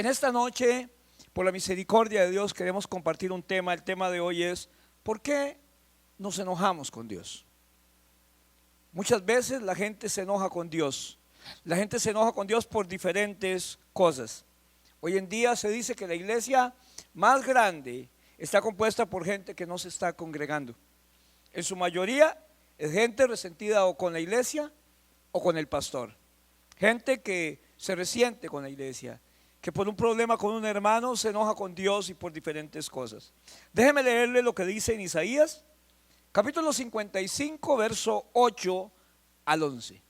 En esta noche, por la misericordia de Dios, queremos compartir un tema. El tema de hoy es: ¿por qué nos enojamos con Dios? Muchas veces la gente se enoja con Dios. La gente se enoja con Dios por diferentes cosas. Hoy en día se dice que la iglesia más grande está compuesta por gente que no se está congregando. En su mayoría es gente resentida o con la iglesia o con el pastor. Gente que se resiente con la iglesia, que por un problema con un hermano se enoja con Dios y por diferentes cosas. Déjeme leerle lo que dice en Isaías, capítulo 55, verso 8 al 11.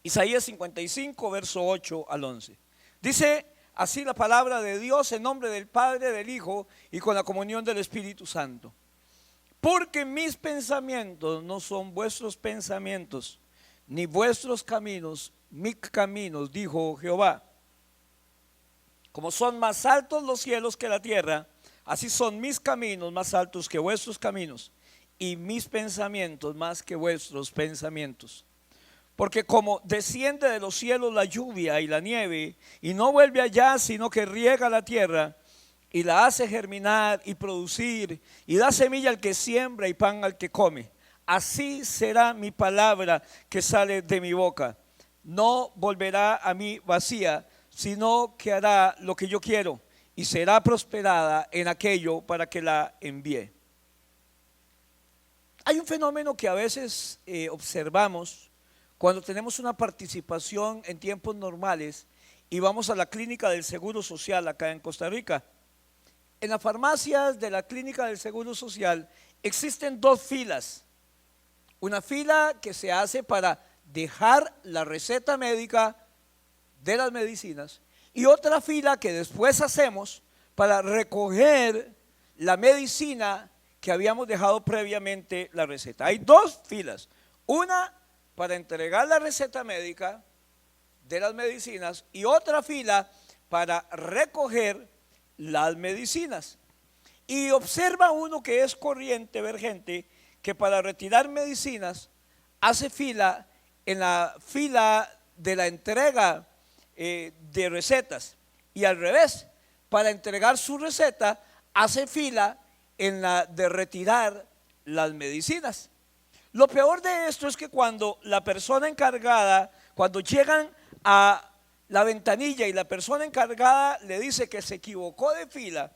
Isaías 55, verso 8 al 11. Dice así la palabra de Dios, en nombre del Padre, del Hijo y con la comunión del Espíritu Santo. Porque mis pensamientos no son vuestros pensamientos, ni vuestros caminos mis caminos, dijo Jehová. Como son más altos los cielos que la tierra, así son mis caminos más altos que vuestros caminos, y mis pensamientos más que vuestros pensamientos. Porque como desciende de los cielos la lluvia y la nieve, y no vuelve allá, sino que riega la tierra, y la hace germinar y producir, y da semilla al que siembra y pan al que come, así será mi palabra que sale de mi boca. No volverá a mí vacía, sino que hará lo que yo quiero, y será prosperada en aquello para que la envíe. Hay un fenómeno que a veces observamos cuando tenemos una participación en tiempos normales y vamos a la clínica del Seguro Social acá en Costa Rica. En las farmacias de la clínica del Seguro Social existen dos filas. Una fila que se hace para dejar la receta médica de las medicinas y otra fila que después hacemos para recoger la medicina que habíamos dejado previamente la receta. Hay dos filas, una para entregar la receta médica de las medicinas y otra fila para recoger las medicinas. Y observa uno que es corriente ver gente que para retirar medicinas hace fila en la fila de la entrega de recetas, y al revés, para entregar su receta hace fila en la de retirar las medicinas. Lo peor de esto es que cuando la persona encargada, cuando llegan a la ventanilla y la persona encargada le dice que se equivocó de fila,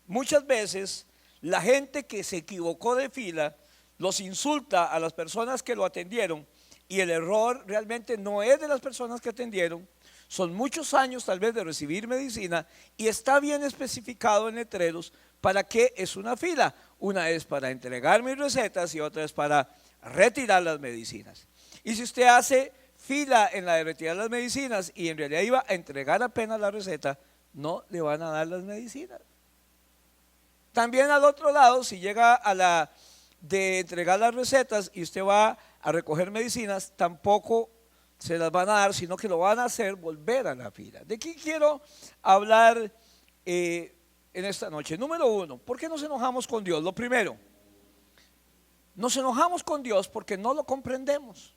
muchas veces la gente que se equivocó de fila los insulta a las personas que lo atendieron, y el error realmente no es de las personas que atendieron. Son muchos años tal vez de recibir medicina y está bien especificado en letreros para qué es una fila. Una es para entregar mis recetas y otra es para retirar las medicinas. Y si usted hace fila en la de retirar las medicinas y en realidad iba a entregar apenas la receta, no le van a dar las medicinas. También al otro lado, si llega a la de entregar las recetas y usted va a recoger medicinas, tampoco se las van a dar, sino que lo van a hacer volver a la fila. ¿De qué quiero hablar en esta noche? Número uno, ¿por qué nos enojamos con Dios? Lo primero, nos enojamos con Dios porque no lo comprendemos.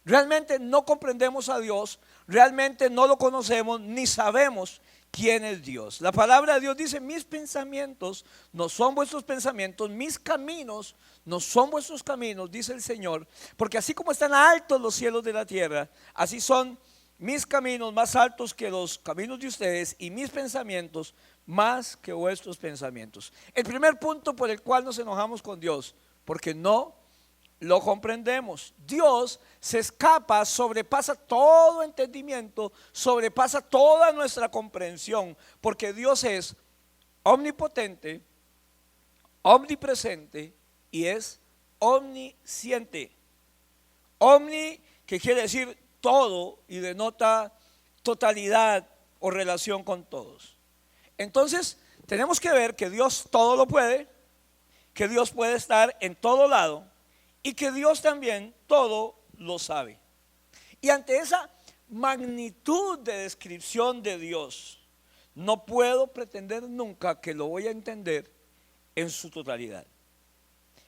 Realmente no comprendemos a Dios, realmente no lo conocemos ni sabemos quién es Dios. La palabra de Dios dice: mis pensamientos no son vuestros pensamientos, mis caminos no son vuestros caminos, dice el Señor, porque así como están altos los cielos de la tierra, así son mis caminos más altos que los caminos de ustedes, y mis pensamientos más que vuestros pensamientos. El primer punto por el cual nos enojamos con Dios: porque no lo comprendemos. Dios se escapa, sobrepasa todo entendimiento, sobrepasa toda nuestra comprensión, porque Dios es omnipotente, omnipresente y es omnisciente. Omni, que quiere decir todo y denota totalidad o relación con todos. Entonces tenemos que ver que Dios todo lo puede, que Dios puede estar en todo lado y que Dios también todo lo sabe. Y ante esa magnitud de descripción de Dios, no puedo pretender nunca que lo voy a entender en su totalidad.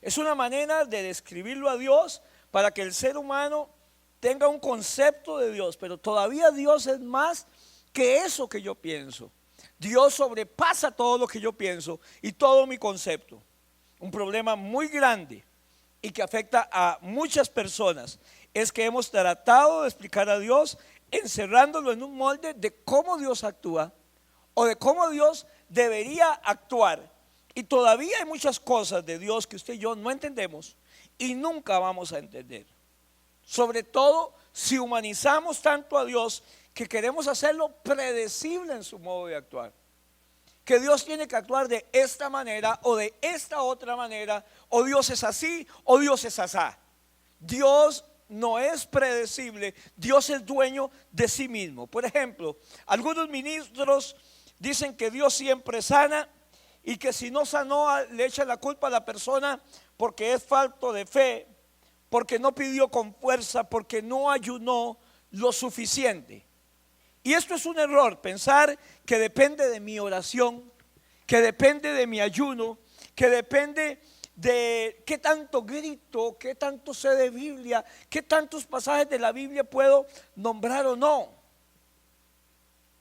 Es una manera de describirlo a Dios para que el ser humano tenga un concepto de Dios, pero todavía Dios es más que eso que yo pienso. Dios sobrepasa todo lo que yo pienso y todo mi concepto. Un problema muy grande y que afecta a muchas personas es que hemos tratado de explicar a Dios encerrándolo en un molde de cómo Dios actúa o de cómo Dios debería actuar. Y todavía hay muchas cosas de Dios que usted y yo no entendemos y nunca vamos a entender. Sobre todo si humanizamos tanto a Dios que queremos hacerlo predecible en su modo de actuar. Que Dios tiene que actuar de esta manera o de esta otra manera, o Dios es así o Dios es asá. Dios no es predecible, Dios es dueño de sí mismo. Por ejemplo, algunos ministros dicen que Dios siempre sana y que si no sanó le echan la culpa a la persona porque es falto de fe, porque no pidió con fuerza, porque no ayunó lo suficiente. Y esto es un error, pensar que depende de mi oración, que depende de mi ayuno, que depende de qué tanto grito, qué tanto sé de Biblia, qué tantos pasajes de la Biblia puedo nombrar o no.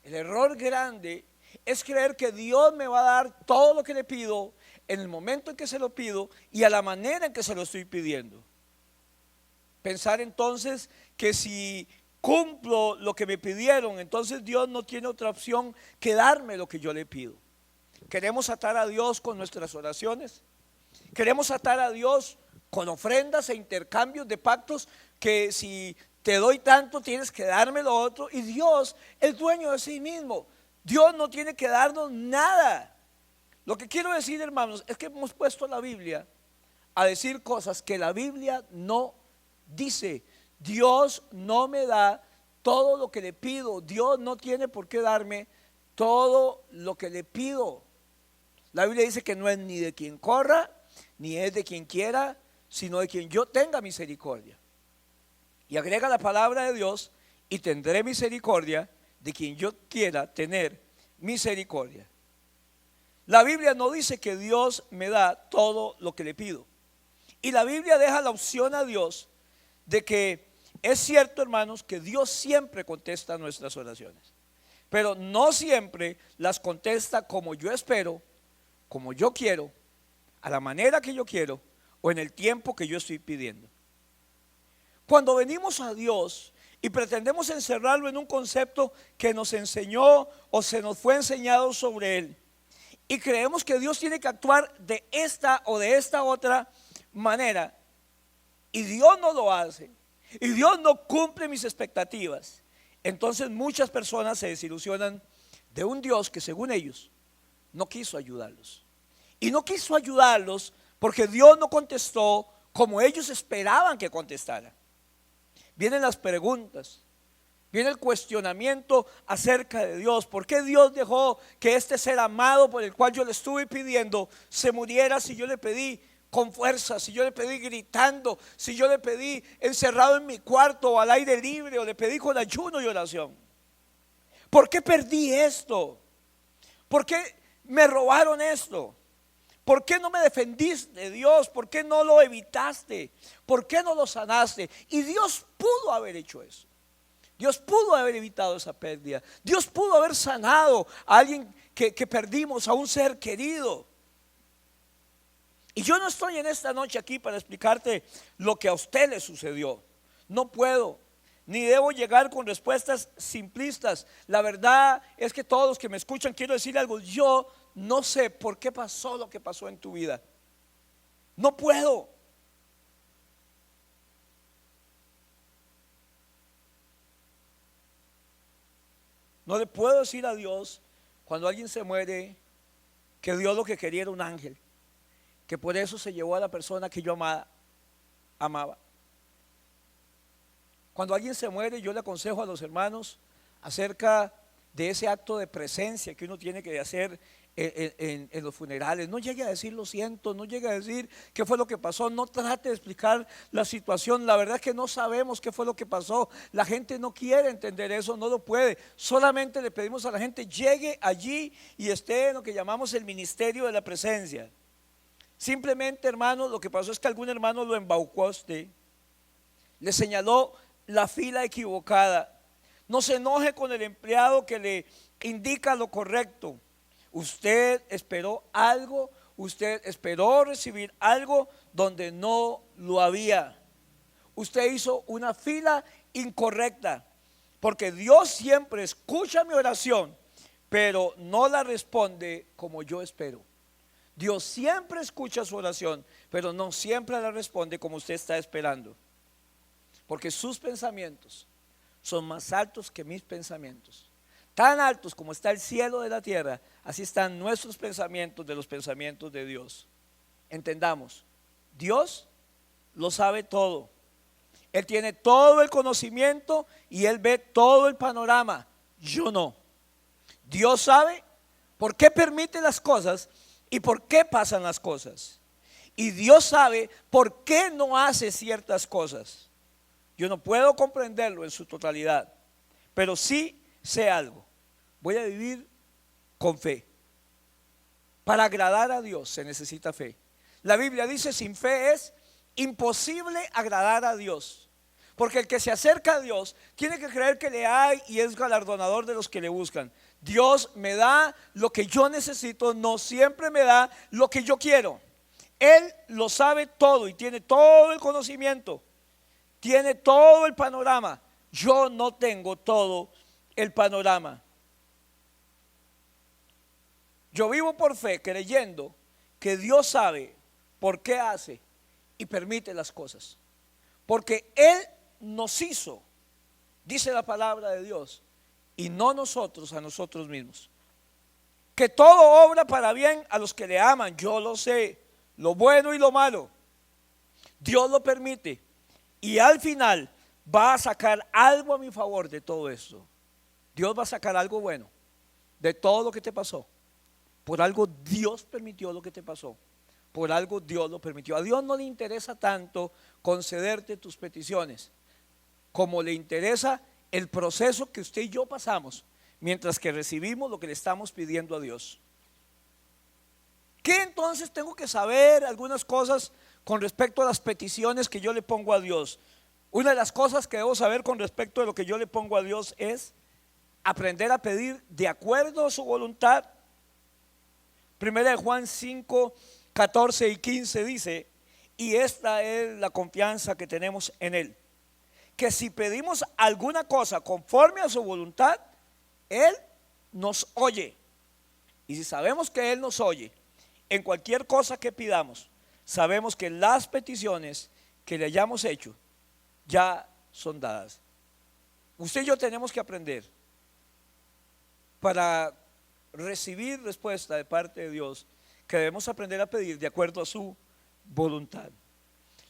El error grande es creer que Dios me va a dar todo lo que le pido en el momento en que se lo pido y a la manera en que se lo estoy pidiendo. Pensar entonces que si cumplo lo que me pidieron, entonces Dios no tiene otra opción que darme lo que yo le pido. Queremos atar a Dios con nuestras oraciones. Queremos atar a Dios con ofrendas e intercambios de pactos que si te doy tanto tienes que darme lo otro. Y Dios es dueño de sí mismo. Dios no tiene que darnos nada. Lo que quiero decir, hermanos, es que hemos puesto la Biblia a decir cosas que la Biblia no dice. Dios no me da todo lo que le pido. Dios no tiene por qué darme todo lo que le pido. La Biblia dice que no es ni de quien corra, ni es de quien quiera, sino de quien yo tenga misericordia. Y agrega la palabra de Dios: y tendré misericordia de quien yo quiera tener misericordia. La Biblia no dice que Dios me da todo lo que le pido. Y la Biblia deja la opción a Dios de que es cierto, hermanos, que Dios siempre contesta nuestras oraciones, pero no siempre las contesta como yo espero, como yo quiero, a la manera que yo quiero o en el tiempo que yo estoy pidiendo. Cuando venimos a Dios y pretendemos encerrarlo en un concepto que nos enseñó o se nos fue enseñado sobre él, y creemos que Dios tiene que actuar de esta o de esta otra manera, y Dios no lo hace, y Dios no cumple mis expectativas, entonces muchas personas se desilusionan de un Dios que según ellos no quiso ayudarlos. Y no quiso ayudarlos porque Dios no contestó como ellos esperaban que contestara. Vienen las preguntas, viene el cuestionamiento acerca de Dios. ¿Por qué Dios dejó que este ser amado por el cual yo le estuve pidiendo se muriera si yo le pedí con fuerza, si yo le pedí gritando, si yo le pedí encerrado en mi cuarto o al aire libre, o le pedí con ayuno y oración? ¿Por qué perdí esto? ¿Por qué me robaron esto? ¿Por qué no me defendiste, Dios? ¿Por qué no lo evitaste? ¿Por qué no lo sanaste? Y Dios pudo haber hecho eso. Dios pudo haber evitado esa pérdida. Dios pudo haber sanado a alguien que perdimos, a un ser querido. Y yo no estoy en esta noche aquí para explicarte lo que a usted le sucedió. No puedo, ni debo llegar con respuestas simplistas. La verdad es que todos los que me escuchan, quiero decir algo: yo no sé por qué pasó lo que pasó en tu vida. No puedo. No le puedo decir a Dios cuando alguien se muere que Dios lo que quería era un ángel, que por eso se llevó a la persona que yo amaba. Cuando alguien se muere, yo le aconsejo a los hermanos acerca de ese acto de presencia que uno tiene que hacer en los funerales. No llegue a decir lo siento, no llegue a decir qué fue lo que pasó, no trate de explicar la situación. La verdad es que no sabemos qué fue lo que pasó. La gente no quiere entender eso, no lo puede. Solamente le pedimos a la gente: llegue allí y esté en lo que llamamos el ministerio de la presencia. Simplemente, hermano, lo que pasó es que algún hermano lo embaucó a usted, le señaló la fila equivocada. No se enoje con el empleado que le indica lo correcto. Usted esperó algo, usted esperó recibir algo donde no lo había. Usted hizo una fila incorrecta, porque Dios siempre escucha mi oración, pero no la responde como yo espero. Dios siempre escucha su oración, pero no siempre la responde como usted está esperando, porque sus pensamientos son más altos que mis pensamientos. Tan altos como está el cielo de la tierra, así están nuestros pensamientos de los pensamientos de Dios. Entendamos, Dios lo sabe todo. Él tiene todo el conocimiento y Él ve todo el panorama. Yo no. Dios sabe por qué permite las cosas y por qué pasan las cosas. Y Dios sabe por qué no hace ciertas cosas. Yo no puedo comprenderlo en su totalidad, pero sí sé algo. Voy a vivir con fe. Para agradar a Dios se necesita fe. La Biblia dice: sin fe es imposible agradar a Dios. Porque el que se acerca a Dios tiene que creer que le hay y es galardonador de los que le buscan. Dios me da lo que yo necesito, no siempre me da lo que yo quiero. Él lo sabe todo y tiene todo el conocimiento, tiene todo el panorama. Yo no tengo todo el panorama. Yo vivo por fe, creyendo que Dios sabe por qué hace y permite las cosas. Porque Él nos hizo, dice la palabra de Dios, y no nosotros a nosotros mismos. Que todo obra para bien a los que le aman, yo lo sé, lo bueno y lo malo. Dios lo permite y al final va a sacar algo a mi favor de todo esto. Dios va a sacar algo bueno de todo lo que te pasó. Por algo Dios permitió lo que te pasó. Por algo Dios lo permitió. A Dios no le interesa tanto concederte tus peticiones como le interesa el proceso que usted y yo pasamos mientras que recibimos lo que le estamos pidiendo a Dios. ¿Qué entonces tengo que saber? Algunas cosas con respecto a las peticiones que yo le pongo a Dios. Una de las cosas que debo saber con respecto a lo que yo le pongo a Dios es aprender a pedir de acuerdo a su voluntad. Primera de Juan 5, 14 y 15 dice: y esta es la confianza que tenemos en Él, que si pedimos alguna cosa conforme a su voluntad, Él nos oye. Y si sabemos que Él nos oye en cualquier cosa que pidamos, sabemos que las peticiones que le hayamos hecho ya son dadas. Usted y yo tenemos que aprender para recibir respuesta de parte de Dios, que debemos aprender a pedir de acuerdo a su voluntad.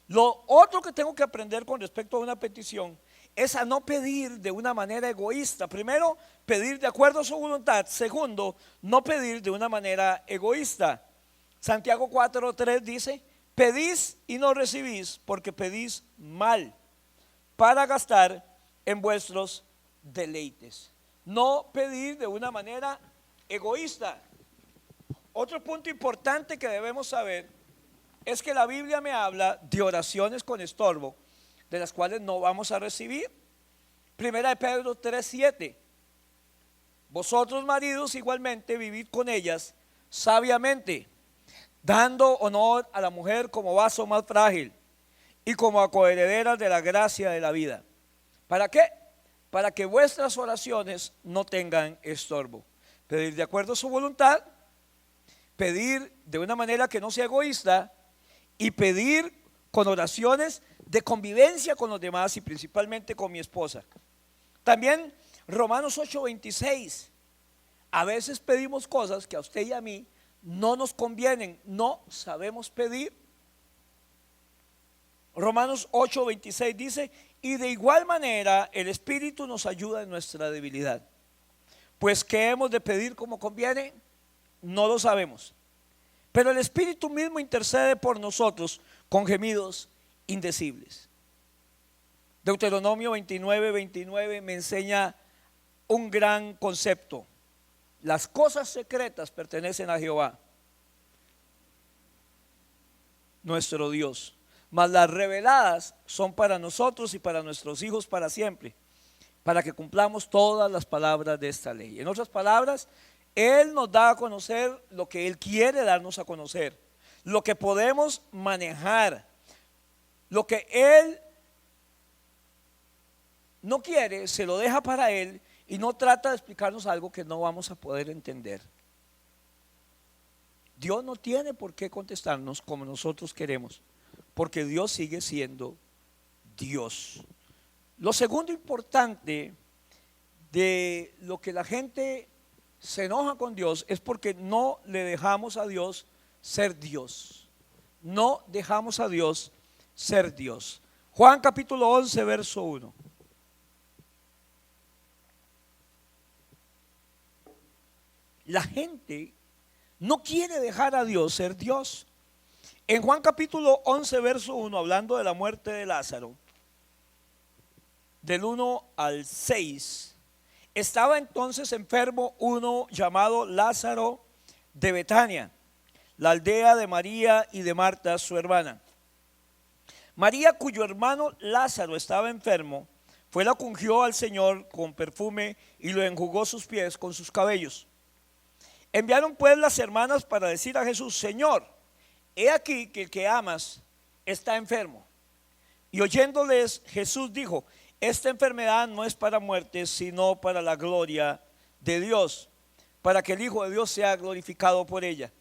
Lo otro que tengo que aprender con respecto a una petición es a no pedir de una manera egoísta. Primero, pedir de acuerdo a su voluntad. Segundo, no pedir de una manera egoísta. Santiago 4:3 dice: pedís y no recibís, porque pedís mal, para gastar en vuestros deleites. No pedir de una manera egoísta. Otro punto importante que debemos saber es que la Biblia me habla de oraciones con estorbo, de las cuales no vamos a recibir. Primera de Pedro 3:7: vosotros maridos igualmente vivid con ellas sabiamente, dando honor a la mujer como vaso más frágil y como coherederas de la gracia de la vida. ¿Para qué? Para que vuestras oraciones no tengan estorbo. Pedir de acuerdo a su voluntad, pedir de una manera que no sea egoísta y pedir con oraciones de convivencia con los demás y principalmente con mi esposa. También Romanos 8:26: a veces pedimos cosas que a usted y a mí no nos convienen, no sabemos pedir. Romanos 8:26 dice: y de igual manera el Espíritu nos ayuda en nuestra debilidad. Pues ¿qué hemos de pedir como conviene? No lo sabemos. Pero el Espíritu mismo intercede por nosotros con gemidos indecibles. Deuteronomio 29:29 me enseña un gran concepto. Las cosas secretas pertenecen a Jehová, nuestro Dios, mas las reveladas son para nosotros y para nuestros hijos para siempre, para que cumplamos todas las palabras de esta ley. En otras palabras, Él nos da a conocer lo que Él quiere darnos a conocer, lo que podemos manejar, lo que Él no quiere, se lo deja para Él y no trata de explicarnos algo que no vamos a poder entender. Dios no tiene por qué contestarnos como nosotros queremos, porque Dios sigue siendo Dios. Lo segundo importante de lo que la gente se enoja con Dios es porque no le dejamos a Dios ser Dios. No dejamos a Dios ser Dios. Juan capítulo 11, verso 1. La gente no quiere dejar a Dios ser Dios. En Juan capítulo 11, verso 1, hablando de la muerte de Lázaro, del 1 al 6, estaba entonces enfermo uno llamado Lázaro de Betania, la aldea de María y de Marta, su hermana. María, cuyo hermano Lázaro estaba enfermo, fue la que ungió al Señor con perfume y lo enjugó sus pies con sus cabellos. Enviaron pues las hermanas para decir a Jesús: Señor, he aquí que el que amas está enfermo. Y oyéndoles, Jesús dijo: esta enfermedad no es para muerte, sino para la gloria de Dios, para que el Hijo de Dios sea glorificado por ella.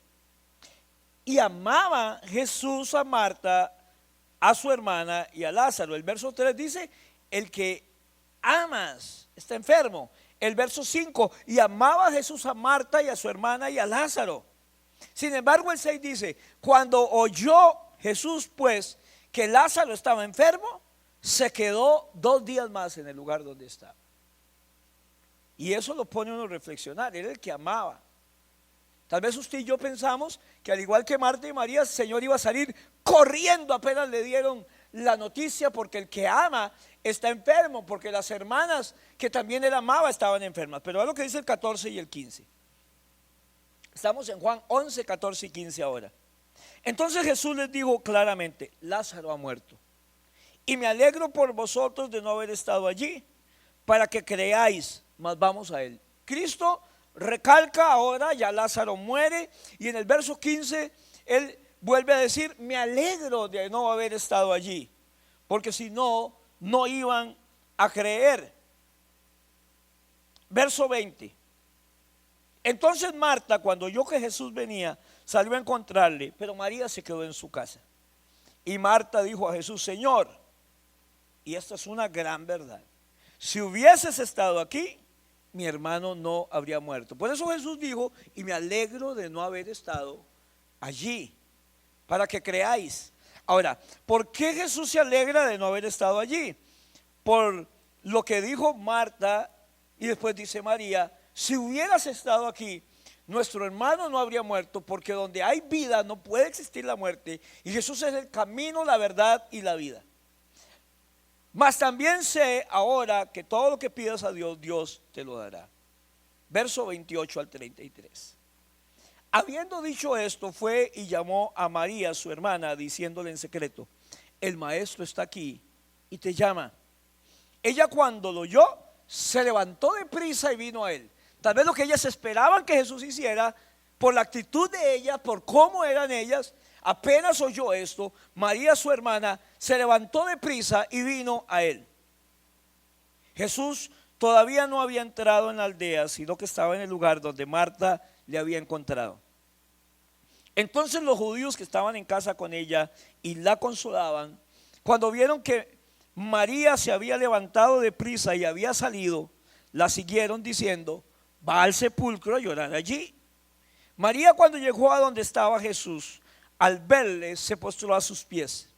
Y amaba Jesús a Marta, a su hermana y a Lázaro. El verso 3 dice: el que amas está enfermo. El verso 5: y amaba Jesús a Marta y a su hermana y a Lázaro. Sin embargo, el 6 dice: cuando oyó Jesús pues que Lázaro estaba enfermo, se quedó 2 días más en el lugar donde estaba. Y eso lo pone uno a reflexionar. Era el que amaba. Tal vez usted y yo pensamos que, al igual que Marta y María, el Señor iba a salir corriendo apenas le dieron la noticia, porque el que ama está enfermo, porque las hermanas que también él amaba estaban enfermas. Pero es lo que dice el 14 y el 15. Estamos en Juan 11, 14 y 15 ahora. Entonces Jesús les dijo claramente: Lázaro ha muerto, y me alegro por vosotros de no haber estado allí, para que creáis. Mas vamos a él. Cristo recalca ahora, ya Lázaro muere, y en el verso 15 él vuelve a decir: me alegro de no haber estado allí, porque si no, no iban a creer. Verso 20. Entonces Marta, cuando oyó que Jesús venía, salió a encontrarle, pero María se quedó en su casa. Y Marta dijo a Jesús: Señor, y esta es una gran verdad, si hubieses estado aquí, mi hermano no habría muerto. Por eso Jesús dijo: y me alegro de no haber estado allí, para que creáis. Ahora, ¿por qué Jesús se alegra de no haber estado allí? Por lo que dijo Marta, y después dice María: si hubieras estado aquí, nuestro hermano no habría muerto, porque donde hay vida no puede existir la muerte, y Jesús es el camino, la verdad y la vida. Mas también sé ahora que todo lo que pidas a Dios, Dios te lo dará. Verso 28 al 33. Habiendo dicho esto, fue y llamó a María, su hermana, diciéndole en secreto: el maestro está aquí y te llama. Ella, cuando lo oyó, se levantó de prisa y vino a él. Tal vez lo que ellas esperaban que Jesús hiciera, por la actitud de ellas, por cómo eran ellas, apenas oyó esto, María, su hermana, se levantó de prisa y vino a él. Jesús todavía no había entrado en la aldea, sino que estaba en el lugar donde Marta le había encontrado. Entonces los judíos que estaban en casa con ella y la consolaban, cuando vieron que María se había levantado de prisa y había salido, la siguieron diciendo: va al sepulcro a llorar allí. María, cuando llegó a donde estaba Jesús, al verle, se postró a sus pies,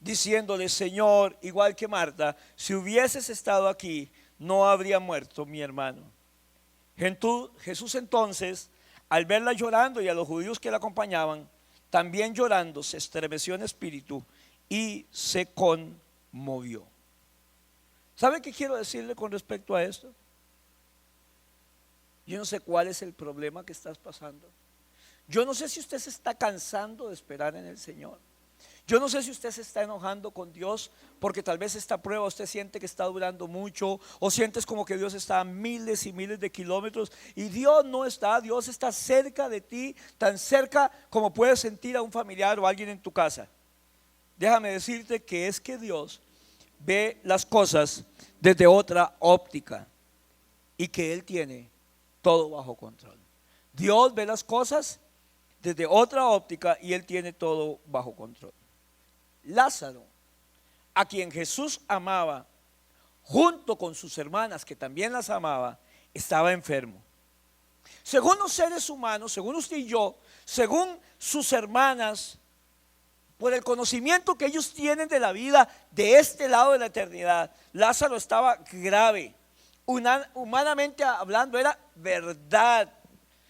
diciéndole: Señor, igual que Marta, si hubieses estado aquí, no habría muerto mi hermano. Jesús entonces, al verla llorando y a los judíos que la acompañaban, también llorando, se estremeció en espíritu y se conmovió. ¿Sabe qué quiero decirle con respecto a esto? Yo no sé cuál es el problema que estás pasando. Yo no sé si usted se está cansando de esperar en el Señor. Yo no sé si usted se está enojando con Dios porque tal vez esta prueba usted siente que está durando mucho, o sientes como que Dios está a miles y miles de kilómetros y Dios no está. Dios está cerca de ti, tan cerca como puedes sentir a un familiar o a alguien en tu casa. Déjame decirte que es que Dios ve las cosas desde otra óptica y que Él tiene todo bajo control. Dios ve las cosas desde otra óptica y Él tiene todo bajo control. Lázaro, a quien Jesús amaba, junto con sus hermanas que también las amaba, estaba enfermo. Según los seres humanos, según usted y yo, según sus hermanas, por el conocimiento que ellos tienen de la vida de este lado de la eternidad, Lázaro estaba grave. Humanamente hablando, era verdad.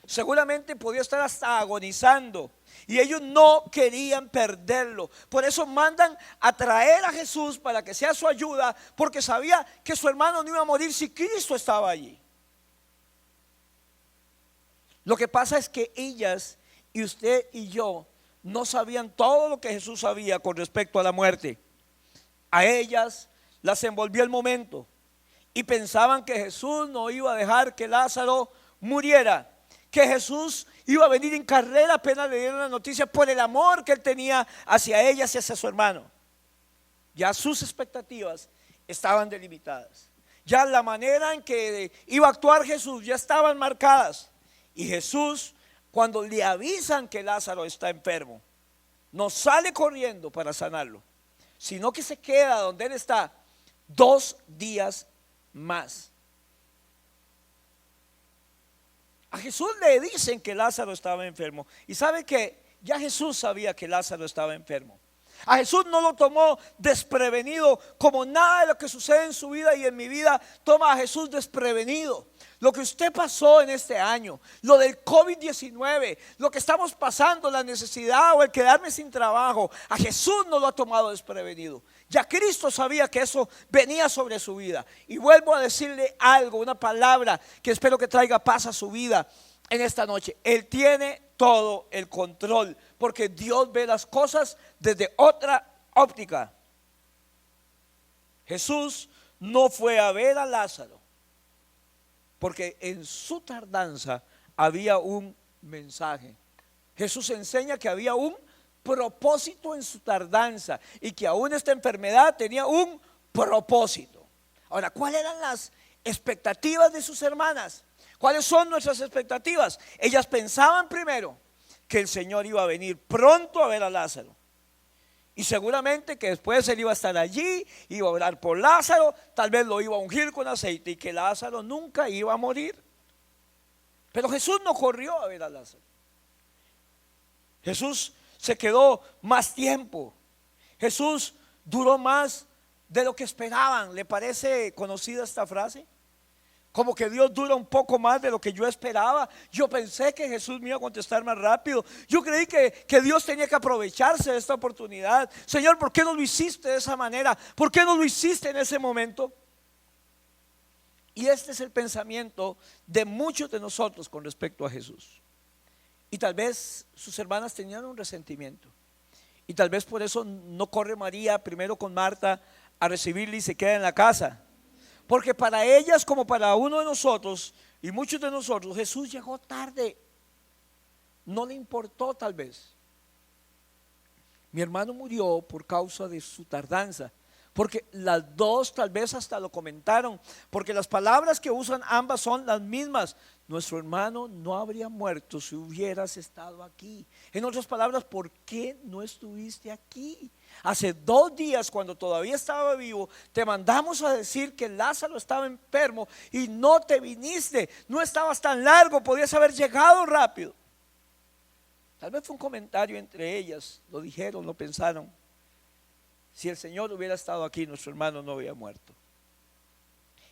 Seguramente podía estar hasta agonizando y ellos no querían perderlo. Por eso mandan a traer a Jesús para que sea su ayuda, porque sabía que su hermano no iba a morir si Cristo estaba allí. Lo que pasa es que ellas y usted y yo no sabían todo lo que Jesús sabía con respecto a la muerte. A ellas las envolvió el momento y pensaban que Jesús no iba a dejar que Lázaro muriera, que Jesús iba a venir en carrera apenas le dieron la noticia, por el amor que él tenía hacia ellas y hacia su hermano. Ya sus expectativas estaban delimitadas, ya la manera en que iba a actuar Jesús ya estaban marcadas. Y Jesús, cuando le avisan que Lázaro está enfermo, no sale corriendo para sanarlo, sino que se queda donde él está 2 días más. A Jesús le dicen que Lázaro estaba enfermo. Y sabe que ya Jesús sabía que Lázaro estaba enfermo. A Jesús no lo tomó desprevenido, como nada de lo que sucede en su vida y en mi vida toma a Jesús desprevenido. Lo que usted pasó en este año, lo del COVID-19, lo que estamos pasando, la necesidad o el quedarme sin trabajo, a Jesús no lo ha tomado desprevenido. Ya Cristo sabía que eso venía sobre su vida. Y vuelvo a decirle algo, una palabra que espero que traiga paz a su vida en esta noche. Él tiene todo el control, porque Dios ve las cosas desde otra óptica. Jesús no fue a ver a Lázaro, porque en su tardanza había un mensaje. Jesús enseña que había un propósito en su tardanza y que aún esta enfermedad tenía un propósito. Ahora, ¿cuáles eran las expectativas de sus hermanas? ¿Cuáles son nuestras expectativas? Ellas pensaban primero que el Señor iba a venir pronto a ver a Lázaro. Y seguramente que después él iba a estar allí, iba a orar por Lázaro, tal vez lo iba a ungir con aceite y que Lázaro nunca iba a morir. Pero Jesús no corrió a ver a Lázaro. Jesús se quedó más tiempo. Jesús duró más de lo que esperaban. ¿Le parece conocida esta frase? Como que Dios dura un poco más de lo que yo esperaba. Yo pensé que Jesús me iba a contestar más rápido. Yo creí que Dios tenía que aprovecharse de esta oportunidad. Señor, ¿por qué no lo hiciste de esa manera? ¿Por qué no lo hiciste en ese momento? Y este es el pensamiento de muchos de nosotros con respecto a Jesús. Y tal vez sus hermanas tenían un resentimiento. Y tal vez por eso no corre María primero con Marta a recibirle y se queda en la casa. Porque para ellas, como para uno de nosotros y muchos de nosotros, Jesús llegó tarde. No le importó tal vez. Mi hermano murió por causa de su tardanza. Porque las dos tal vez hasta lo comentaron. Porque las palabras que usan ambas son las mismas. Nuestro hermano no habría muerto si hubieras estado aquí. En otras palabras, ¿por qué no estuviste aquí? Hace 2 días, cuando todavía estaba vivo, te mandamos a decir que Lázaro estaba enfermo y no te viniste. No estabas tan largo, podías haber llegado rápido. Tal vez fue un comentario entre ellas, lo dijeron, lo pensaron. Si el Señor hubiera estado aquí, nuestro hermano no había muerto.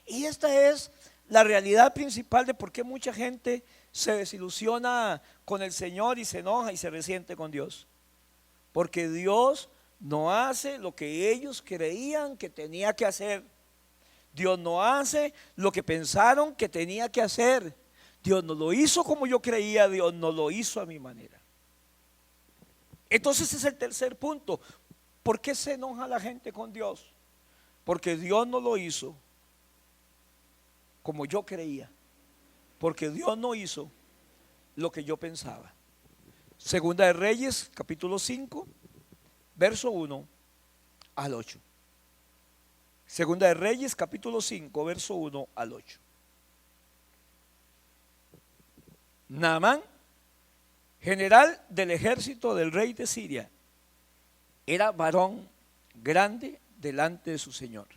Y esta es la realidad principal de por qué mucha gente se desilusiona con el Señor y se enoja y se resiente con Dios. Porque Dios no hace lo que ellos creían que tenía que hacer. Dios no hace lo que pensaron que tenía que hacer. Dios no lo hizo como yo creía, Dios no lo hizo a mi manera. Entonces ese es el tercer punto. ¿Por qué se enoja la gente con Dios? Porque Dios no lo hizo como yo creía, porque Dios no hizo lo que yo pensaba. Segunda de Reyes, capítulo 5, verso 1 al 8. Segunda de Reyes, capítulo 5, verso 1 al 8. Naamán, general del ejército del rey de Siria, era varón grande delante de su señor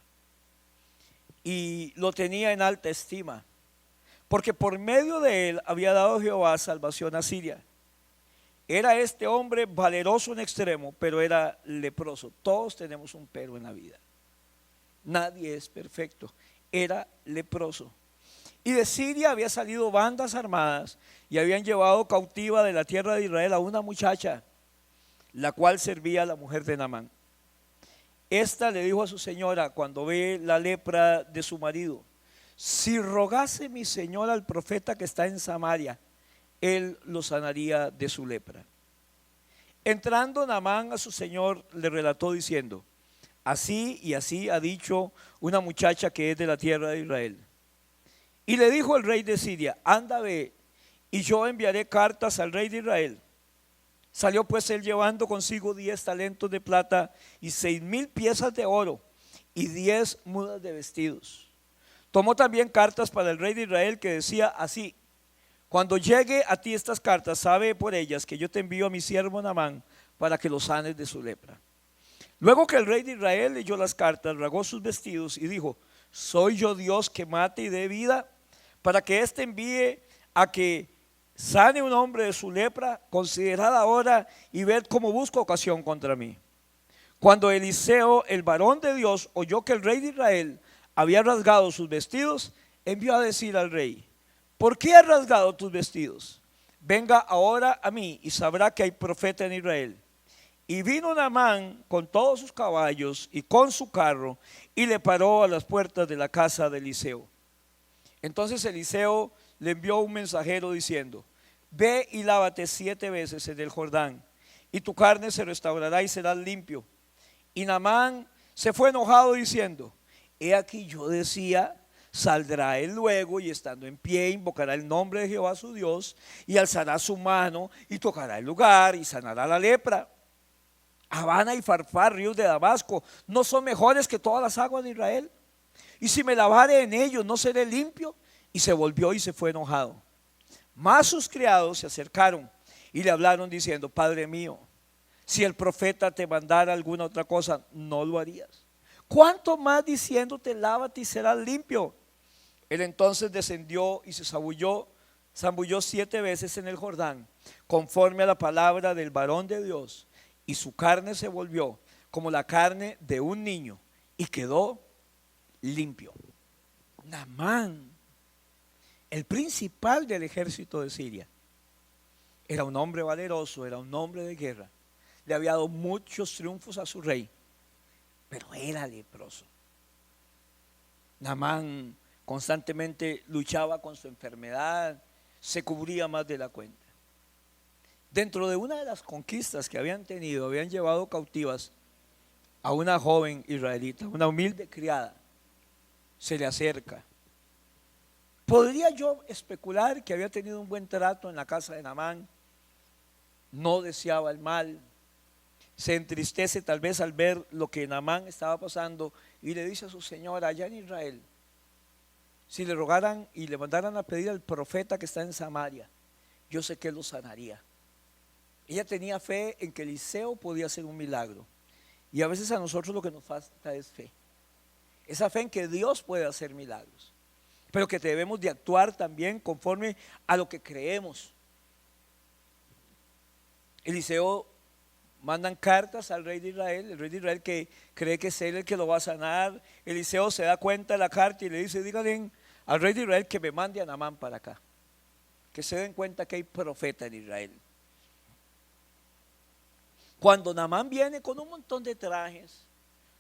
y lo tenía en alta estima, porque por medio de él había dado Jehová salvación a Siria. Era este hombre valeroso en extremo, pero era leproso. Todos tenemos un pero en la vida. Nadie es perfecto. Era leproso. Y de Siria había salido bandas armadas y habían llevado cautiva de la tierra de Israel a una muchacha, la cual servía a la mujer de Naamán. Esta le dijo a su señora cuando ve la lepra de su marido: si rogase mi señora al profeta que está en Samaria, él lo sanaría de su lepra. Entrando Naamán a su señor, le relató diciendo: así y así ha dicho una muchacha que es de la tierra de Israel. Y le dijo el rey de Siria: anda, ve, y yo enviaré cartas al rey de Israel. Salió pues él llevando consigo 10 talentos de plata y 6,000 piezas de oro y 10 mudas de vestidos. Tomó también cartas para el rey de Israel que decía así: cuando llegue a ti estas cartas, sabe por ellas que yo te envío a mi siervo Naamán para que lo sanes de su lepra. Luego que el rey de Israel leyó las cartas, rasgó sus vestidos y dijo: ¿soy yo Dios que mate y dé vida, para que éste envíe a que sane un hombre de su lepra? Considerad ahora y ved cómo busco ocasión contra mí. Cuando Eliseo, el varón de Dios, oyó que el rey de Israel había rasgado sus vestidos, envió a decir al rey: ¿por qué has rasgado tus vestidos? Venga ahora a mí y sabrá que hay profeta en Israel. Y vino Naamán con todos sus caballos y con su carro y le paró a las puertas de la casa de Eliseo. Entonces Eliseo le envió un mensajero diciendo: ve y lávate 7 veces en el Jordán, y tu carne se restaurará y serás limpio. Y Naamán se fue enojado diciendo: he aquí yo decía, saldrá él luego y estando en pie invocará el nombre de Jehová su Dios y alzará su mano y tocará el lugar y sanará la lepra. Habana y Farfar, ríos de Damasco, ¿no son mejores que todas las aguas de Israel? Y si me lavare en ellos, ¿no seré limpio? Y se volvió y se fue enojado. Mas sus criados se acercaron y le hablaron diciendo: Padre mío, si el profeta te mandara alguna otra cosa, ¿no lo harías? ¿Cuánto más diciéndote: lávate y serás limpio? Él entonces descendió y se zambulló 7 veces en el Jordán, conforme a la palabra del varón de Dios, y su carne se volvió como la carne de un niño y quedó limpio. Naamán, el principal del ejército de Siria, era un hombre valeroso, era un hombre de guerra, le había dado muchos triunfos a su rey, pero era leproso. Naamán constantemente luchaba con su enfermedad, se cubría más de la cuenta. Dentro de una de las conquistas que habían tenido, habían llevado cautivas a una joven israelita, una humilde criada. Se le acerca. ¿Podría yo especular que había tenido un buen trato en la casa de Naamán? No deseaba el mal. Se entristece tal vez al ver lo que Naamán estaba pasando y le dice a su señora allá en Israel: si le rogaran y le mandaran a pedir al profeta que está en Samaria, yo sé que él lo sanaría. Ella tenía fe en que Eliseo podía hacer un milagro. Y a veces a nosotros lo que nos falta es fe. Esa fe en que Dios puede hacer milagros, pero que debemos de actuar también conforme a lo que creemos. Eliseo mandan cartas al rey de Israel, el rey de Israel que cree que es él el que lo va a sanar. Eliseo se da cuenta de la carta y le dice: díganle al rey de Israel que me mande a Naamán para acá, que se den cuenta que hay profeta en Israel. Cuando Naamán viene con un montón de trajes,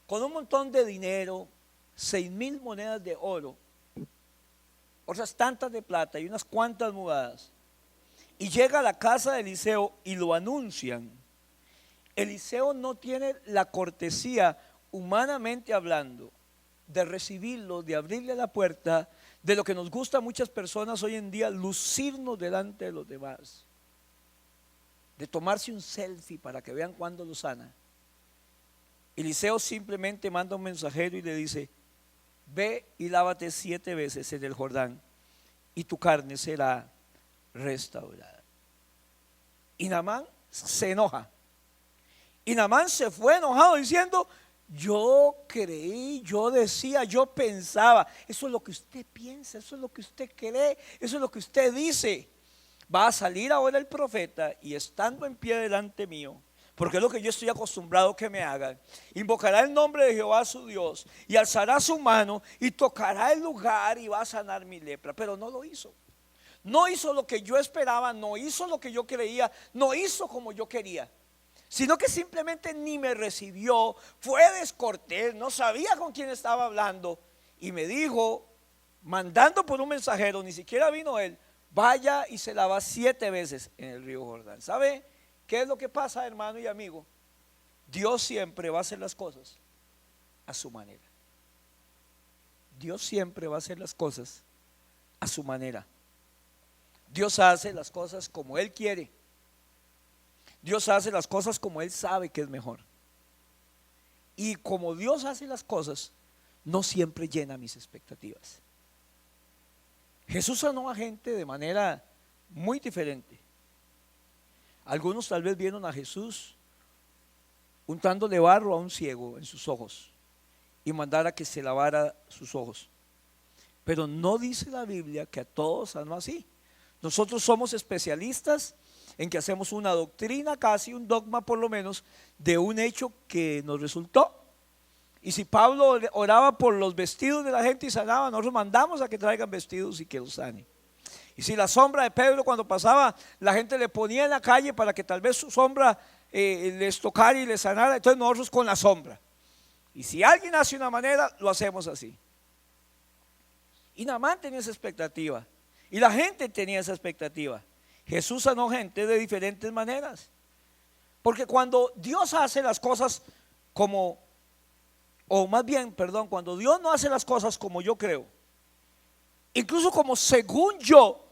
con un montón de dinero, 6,000 monedas de oro, otras tantas de plata y unas cuantas mudadas, y llega a la casa de Eliseo y lo anuncian, Eliseo no tiene la cortesía, humanamente hablando, de recibirlo, de abrirle la puerta, de lo que nos gusta a muchas personas hoy en día, lucirnos delante de los demás, de tomarse un selfie para que vean cuándo lo sana. Eliseo simplemente manda un mensajero y le dice: ve y lávate 7 veces en el Jordán y tu carne será restaurada. Y Naamán se enoja. Y Naamán se fue enojado diciendo: yo creí, yo decía, yo pensaba. Eso es lo que usted piensa, eso es lo que usted cree, eso es lo que usted dice. Va a salir ahora el profeta y estando en pie delante mío, porque es lo que yo estoy acostumbrado que me hagan, invocará el nombre de Jehová su Dios y alzará su mano y tocará el lugar y va a sanar mi lepra. Pero no lo hizo. No hizo lo que yo esperaba, no hizo lo que yo creía, no hizo como yo quería, sino que simplemente ni me recibió, fue descortés, no sabía con quién estaba hablando y me dijo, mandando por un mensajero, ni siquiera vino él: vaya y se lava 7 veces en el río Jordán. ¿Sabe qué es lo que pasa, hermano y amigo? Dios siempre va a hacer las cosas a su manera. Dios siempre va a hacer las cosas a su manera. Dios hace las cosas como Él quiere. Dios hace las cosas como Él sabe que es mejor. Y como Dios hace las cosas, no siempre llena mis expectativas. Jesús sanó a gente de manera muy diferente. Algunos tal vez vieron a Jesús untándole barro a un ciego en sus ojos y mandara que se lavara sus ojos. Pero no dice la Biblia que a todos sanó así. Nosotros somos especialistas en que hacemos una doctrina, casi un dogma por lo menos, de un hecho que nos resultó. Y si Pablo oraba por los vestidos de la gente y sanaba, nosotros mandamos a que traigan vestidos y que los sane. Y si la sombra de Pedro cuando pasaba, la gente le ponía en la calle para que tal vez su sombra les tocara y les sanara, entonces nosotros con la sombra. Y si alguien hace una manera, lo hacemos así. Y Naamán tenía esa expectativa. Y la gente tenía esa expectativa. Jesús sanó gente de diferentes maneras. Porque cuando Dios hace las cosas como, o más bien, perdón, cuando Dios no hace las cosas como yo creo, incluso como según yo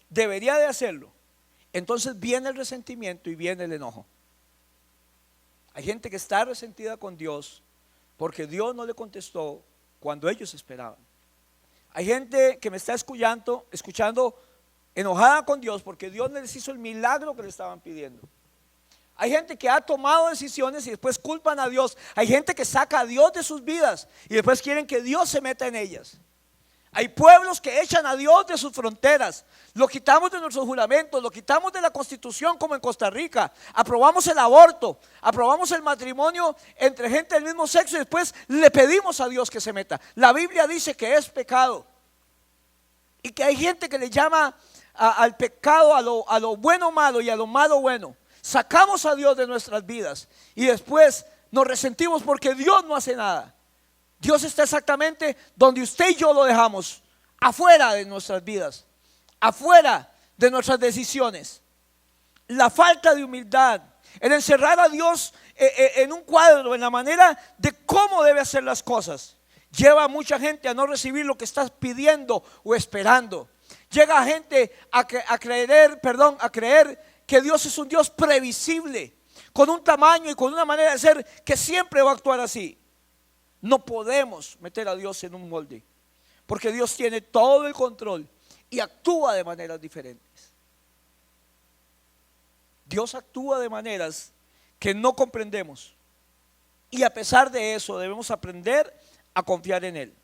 debería de hacerlo, entonces viene el resentimiento y viene el enojo. Hay gente que está resentida con Dios porque Dios no le contestó cuando ellos esperaban. Hay gente que me está escuchando enojada con Dios porque Dios no les hizo el milagro que le estaban pidiendo. Hay gente que ha tomado decisiones y después culpan a Dios. Hay gente que saca a Dios de sus vidas y después quieren que Dios se meta en ellas. Hay pueblos que echan a Dios de sus fronteras. Lo quitamos de nuestros juramentos, lo quitamos de la Constitución, como en Costa Rica. Aprobamos el aborto, aprobamos el matrimonio entre gente del mismo sexo y después le pedimos a Dios que se meta. La Biblia dice que es pecado y que hay gente que le llama al pecado a lo bueno malo y a lo malo bueno. Sacamos a Dios de nuestras vidas y después nos resentimos porque Dios no hace nada. Dios está exactamente donde usted y yo lo dejamos, afuera de nuestras vidas, afuera de nuestras decisiones. La falta de humildad, el encerrar a Dios en un cuadro, en la manera de cómo debe hacer las cosas, lleva a mucha gente a no recibir lo que estás pidiendo o esperando. Llega a gente a creer que Dios es un Dios previsible, con un tamaño y con una manera de ser que siempre va a actuar así. No podemos meter a Dios en un molde, porque Dios tiene todo el control y actúa de maneras diferentes. Dios actúa de maneras que no comprendemos y a pesar de eso debemos aprender a confiar en Él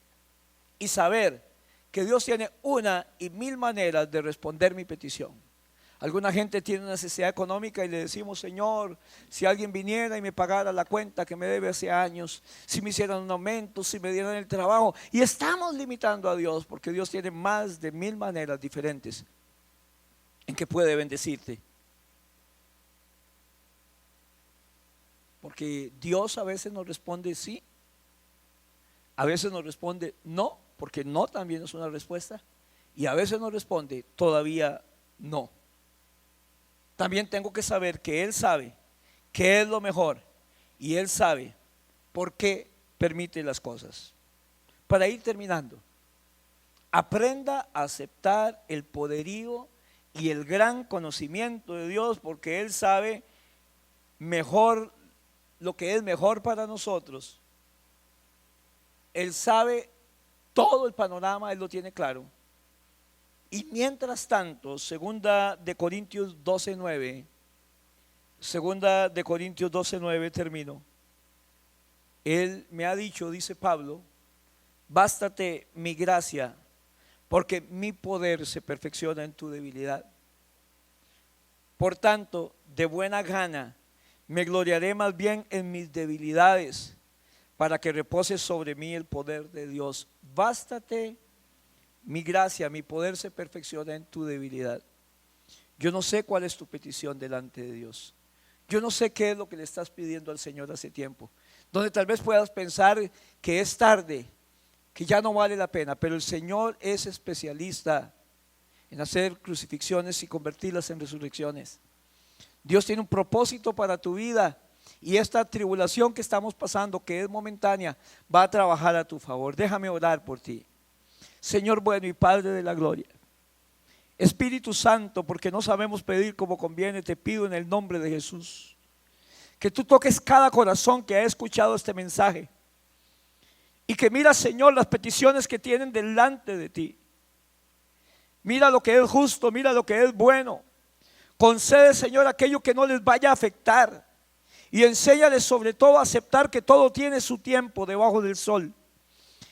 y saber que Dios tiene 1,000 maneras de responder mi petición. Alguna gente tiene una necesidad económica y le decimos: Señor, si alguien viniera y me pagara la cuenta que me debe hace años, si me hicieran un aumento, si me dieran el trabajo. Y estamos limitando a Dios porque Dios tiene más de 1,000 maneras diferentes en que puede bendecirte. Porque Dios a veces nos responde sí, a veces nos responde no, porque no también es una respuesta, y a veces nos responde todavía no. También tengo que saber que Él sabe que es lo mejor y Él sabe por qué permite las cosas. Para ir terminando, aprenda a aceptar el poderío y el gran conocimiento de Dios, porque Él sabe mejor lo que es mejor para nosotros. Él sabe todo el panorama, Él lo tiene claro. Y mientras tanto, segunda de Corintios 12:9, termino. Él me ha dicho, dice Pablo, bástate mi gracia, porque mi poder se perfecciona en tu debilidad. Por tanto, de buena gana me gloriaré más bien en mis debilidades, para que repose sobre mí el poder de Dios. Bástate mi gracia, mi poder se perfecciona en tu debilidad. Yo no sé cuál es tu petición delante de Dios. Yo no sé qué es lo que le estás pidiendo al Señor hace tiempo, donde tal vez puedas pensar que es tarde, que ya no vale la pena, pero el Señor es especialista en hacer crucifixiones y convertirlas en resurrecciones. Dios tiene un propósito para tu vida, y esta tribulación que estamos pasando, que es momentánea, va a trabajar a tu favor. Déjame orar por ti. Señor bueno y Padre de la gloria, Espíritu Santo, porque no sabemos pedir como conviene, te pido en el nombre de Jesús que tú toques cada corazón que ha escuchado este mensaje, y que mira, Señor, las peticiones que tienen delante de ti. Mira lo que es justo, mira lo que es bueno. Concede, Señor, aquello que no les vaya a afectar, y enséñales sobre todo a aceptar que todo tiene su tiempo debajo del sol,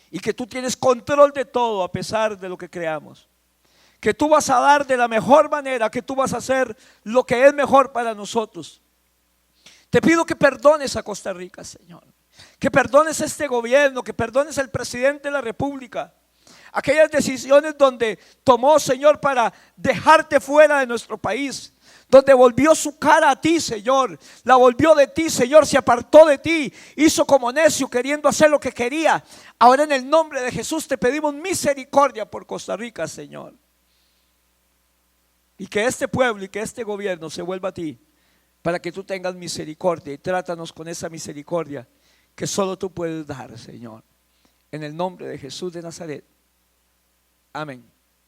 y que tú tienes control de todo a pesar de lo que creamos, que tú vas a dar de la mejor manera, que tú vas a hacer lo que es mejor para nosotros. Te pido que perdones a Costa Rica, Señor, que perdones a este gobierno, que perdones al presidente de la República, aquellas decisiones donde tomó, Señor, para dejarte fuera de nuestro país, donde volvió su cara a ti, Señor, la volvió de ti, Señor, se apartó de ti, hizo como necio queriendo hacer lo que quería. Ahora en el nombre de Jesús te pedimos misericordia por Costa Rica, Señor, y que este pueblo y que este gobierno se vuelva a ti, para que tú tengas misericordia, y trátanos con esa misericordia que solo tú puedes dar, Señor, en el nombre de Jesús de Nazaret. Amén.